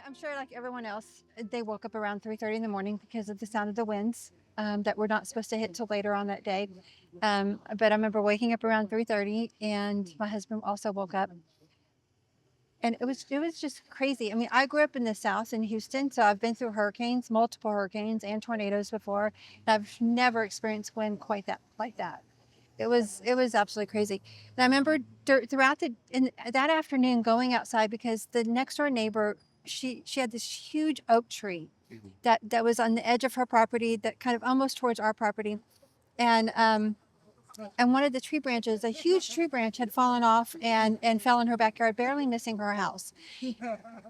I'm sure, like everyone else, they woke up around 3:30 in the morning because of the sound of the winds that were not supposed to hit till later on that day. But I remember waking up around 3:30, and my husband also woke up, and it was just crazy. I mean, I grew up in the South in Houston, so I've been through hurricanes, multiple hurricanes and tornadoes before, and I've never experienced wind quite that like that. It was absolutely crazy. And I remember throughout that afternoon going outside because the next door neighbor, she had this huge oak tree that was on the edge of her property, that kind of almost towards our property, and one of the tree branches, a huge tree branch, had fallen off and fell in her backyard, barely missing her house.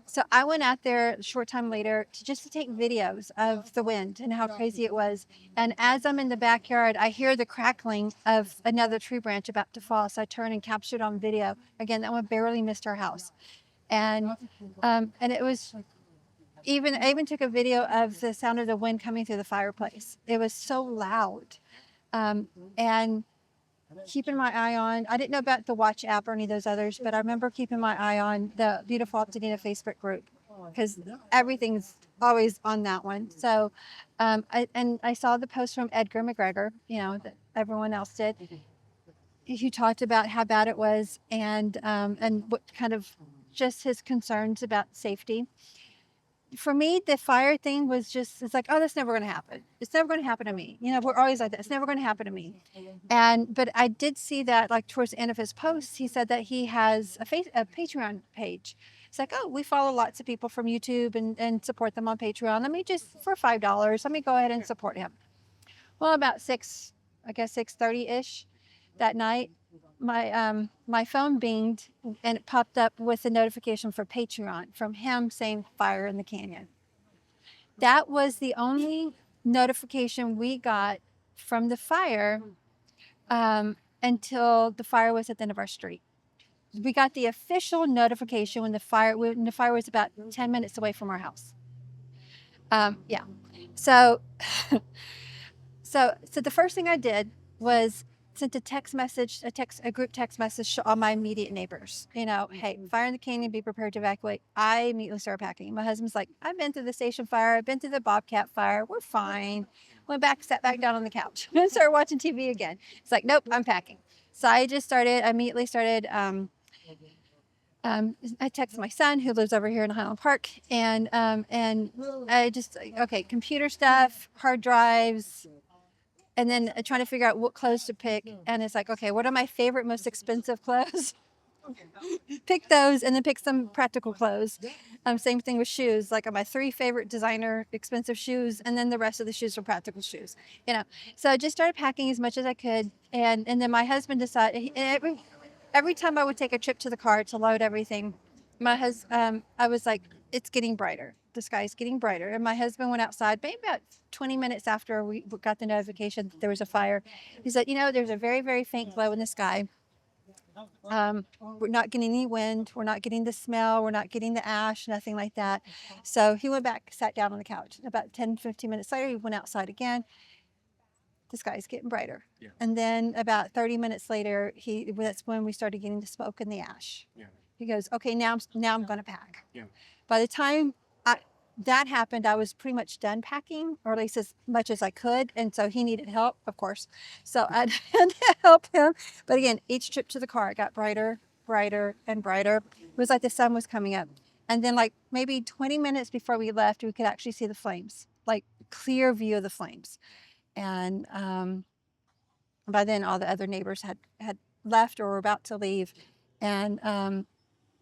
So I went out there a short time later to take videos of the wind and how crazy it was. And as I'm in the backyard, I hear the crackling of another tree branch about to fall. So I turn and captured on video. Again, that one barely missed her house. And it was I even took a video of the sound of the wind coming through the fireplace. It was so loud. And keeping my eye on, I didn't know about the Watch app or any of those others, but I remember keeping my eye on the Beautiful Altadena Facebook group because everything's always on that one. So, I saw the post from Edgar McGregor, that everyone else did. He talked about how bad it was and what kind of just his concerns about safety. For me, the fire thing was just, it's like, oh, that's never going to happen. It's never going to happen to me. We're always like that. It's never going to happen to me. But I did see that, like, towards the end of his posts, he said that he has a Patreon page. It's like, oh, we follow lots of people from YouTube and support them on Patreon. Let me just, for $5, let me go ahead and support him. Well, about 6:30 ish that night, my phone binged and it popped up with a notification for Patreon from him saying fire in the canyon. That was the only notification we got from the fire until the fire was at the end of our street. We got the official notification when the fire was about 10 minutes away from our house. Yeah. So so the first thing I did was sent a group text message to all my immediate neighbors. Hey, fire in the canyon, be prepared to evacuate. I immediately started packing. My husband's like, I've been through the station fire, I've been through the Bobcat fire, we're fine. Went back, sat back down on the couch, and started watching TV again. It's like, nope, I'm packing. So I immediately started. I texted my son who lives over here in Highland Park, and I just, okay, computer stuff, hard drives, and then trying to figure out what clothes to pick. And it's like, okay, what are my favorite, most expensive clothes? Pick those, and then pick some practical clothes. Same thing with shoes. Like, my three favorite designer expensive shoes, and then the rest of the shoes are practical shoes. So I just started packing as much as I could, and then my husband decided every time I would take a trip to the car to load everything, I was like, it's getting brighter. The sky's getting brighter. And my husband went outside, maybe about 20 minutes after we got the notification that there was a fire. He said, there's a very, very faint glow in the sky. We're not getting any wind. We're not getting the smell. We're not getting the ash, nothing like that. So he went back, sat down on the couch. About 10, 15 minutes later, he went outside again. The sky's getting brighter. Yeah. And then about 30 minutes later, that's when we started getting the smoke and the ash. Yeah. He goes, okay, now I'm going to pack. Yeah. By the time that happened, I was pretty much done packing, or at least as much as I could. And so he needed help, of course. So I had to help him. But again, each trip to the car, it got brighter, brighter, and brighter. It was like the sun was coming up. And then, like, maybe 20 minutes before we left, we could actually see the flames, like clear view of the flames. And by then, all the other neighbors had left or were about to leave. And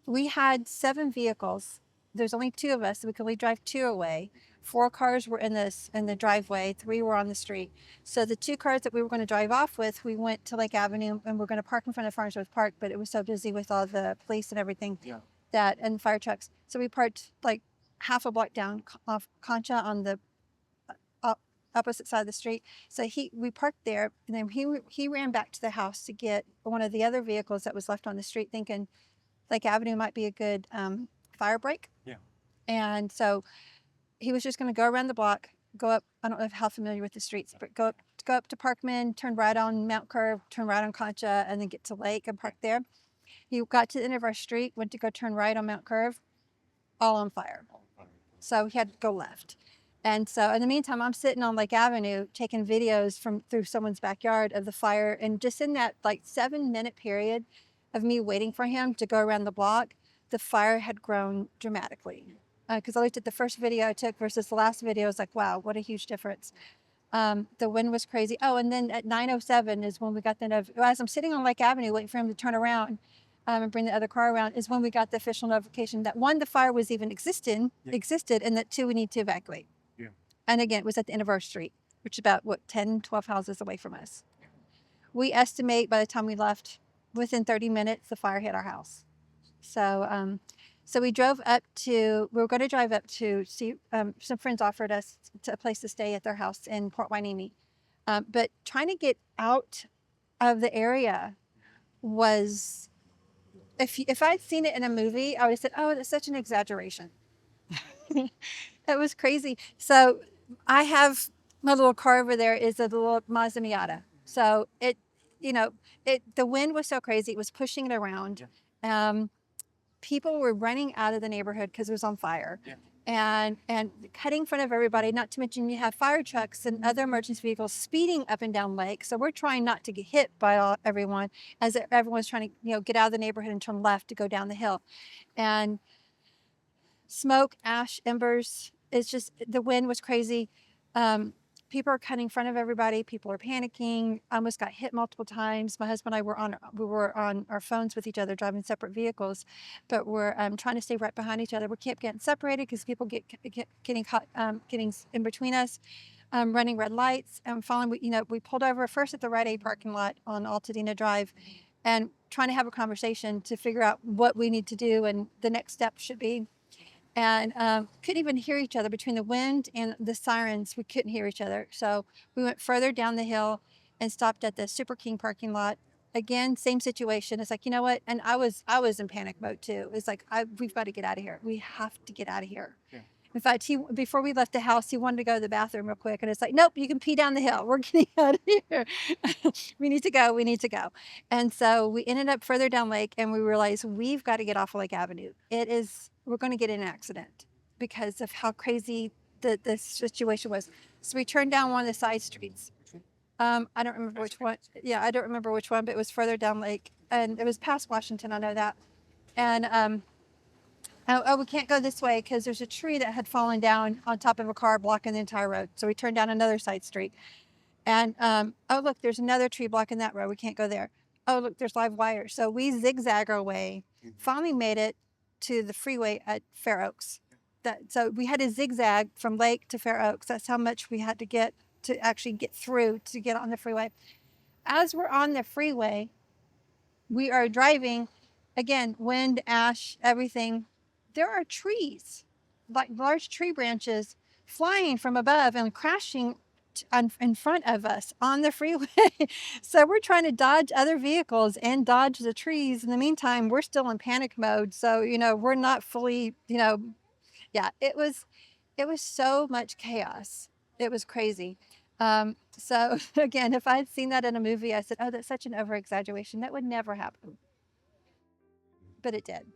we had 7 vehicles. There's only 2 of us, so we could only drive 2 away. 4 cars were in the driveway, 3 were on the street. So the 2 cars that we were going to drive off with, we went to Lake Avenue, and we're going to park in front of Farnsworth Park, but it was so busy with all the police and everything. Yeah. And fire trucks. So we parked like half a block down off Concha on the opposite side of the street. So we parked there, and then he ran back to the house to get one of the other vehicles that was left on the street, thinking Lake Avenue might be a good fire break. Yeah. And so he was just going to go around the block, go up. I don't know how familiar with the streets, but go up to Parkman, turn right on Mount Curve, turn right on Concha, and then get to Lake and park there. He got to the end of our street, went to go turn right on Mount Curve, all on fire. So he had to go left. And so in the meantime, I'm sitting on Lake Avenue taking videos from through someone's backyard of the fire. And just in that like 7-minute period of me waiting for him to go around the block, the fire had grown dramatically. Because I looked at the first video I took versus the last video, I was like, wow, what a huge difference. The wind was crazy. Oh, and then at 9:07 is when we got as I'm sitting on Lake Avenue waiting for him to turn around and bring the other car around, is when we got the official notification that one, the fire was even existed, and that two, we need to evacuate. Yeah. And again, it was at the end of our street, which is about 10, 12 houses away from us. We estimate by the time we left, within 30 minutes, the fire hit our house. So, so we drove up to, we were going to drive up to see, some friends offered us a place to stay at their house in Port Hueneme. But trying to get out of the area was, if I'd seen it in a movie, I would have said, oh, that's such an exaggeration. It was crazy. So I have my little car over there is a little Mazda Miata. So the wind was so crazy. It was pushing it around. People were running out of the neighborhood because it was on fire. Yeah. And cutting in front of everybody, not to mention you have fire trucks and other emergency vehicles speeding up and down Lake. So we're trying not to get hit by everyone as everyone's trying to get out of the neighborhood and turn left to go down the hill. And smoke, ash, embers, it's just, the wind was crazy. People are cutting in front of everybody. People are panicking. I almost got hit multiple times. My husband and I we were on our phones with each other, driving separate vehicles, but we're trying to stay right behind each other. We kept getting separated because people getting caught, getting in between us, running red lights. And finally, we pulled over first at the Rite Aid parking lot on Altadena Drive, and trying to have a conversation to figure out what we need to do and the next step should be. And couldn't even hear each other between the wind and the sirens. We couldn't hear each other. So we went further down the hill and stopped at the Super King parking lot. Again, same situation. It's like, you know what? And I was in panic mode too. It's like, we've got to get out of here. We have to get out of here. Yeah. In fact, before we left the house, he wanted to go to the bathroom real quick. And it's like, nope, you can pee down the hill. We're getting out of here. We need to go. We need to go. And so we ended up further down Lake, and we realized we've got to get off of Lake Avenue. We're going to get in an accident because of how crazy the situation was. So we turned down one of the side streets. I don't remember which one. Yeah, I don't remember which one, but it was further down Lake. And it was past Washington, I know that. And we can't go this way because there's a tree that had fallen down on top of a car blocking the entire road. So we turned down another side street. And oh, look, there's another tree blocking that road. We can't go there. Oh, look, there's live wires. So we zigzag our way, finally made it to the freeway at Fair Oaks. So we had to zigzag from Lake to Fair Oaks. That's how much we had to get to actually get through to get on the freeway. As we're on the freeway, we are driving, again, wind, ash, everything. There are trees, like large tree branches, flying from above and crashing in front of us on the freeway. So we're trying to dodge other vehicles and dodge the trees. In the meantime, we're still in panic mode. So, we're not fully, yeah, it was so much chaos. It was crazy. So again, if I'd seen that in a movie, I said, oh, that's such an over exaggeration. That would never happen. But it did.